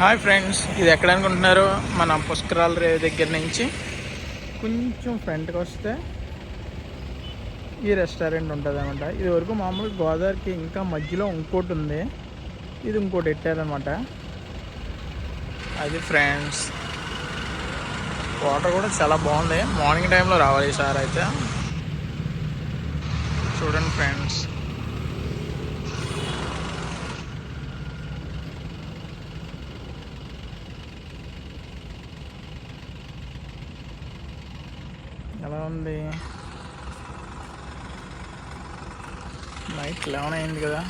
Hi friends, ఇది ఎక్కడ అనుకుంటున్నారు? మన పుష్కరాల రేవు దగ్గర నుంచి కొంచెం ఫ్రంట్కి వస్తే ఈ రెస్టారెంట్ ఉంటుంది అనమాట. ఇది వరకు మామూలుగా గోదావరికి ఇంకా మధ్యలో ఇంకోటి ఉంది, ఇది ఇంకోటి ఎట్టారనమాట. అది ఫ్రెండ్స్, వాటర్ కూడా చాలా బాగుంది. మార్నింగ్ టైంలో రావాలి ఈసారి అయితే. చూడండి ఫ్రెండ్స్, ఎలా ఉంది. నైట్ 11 అయింది కదా.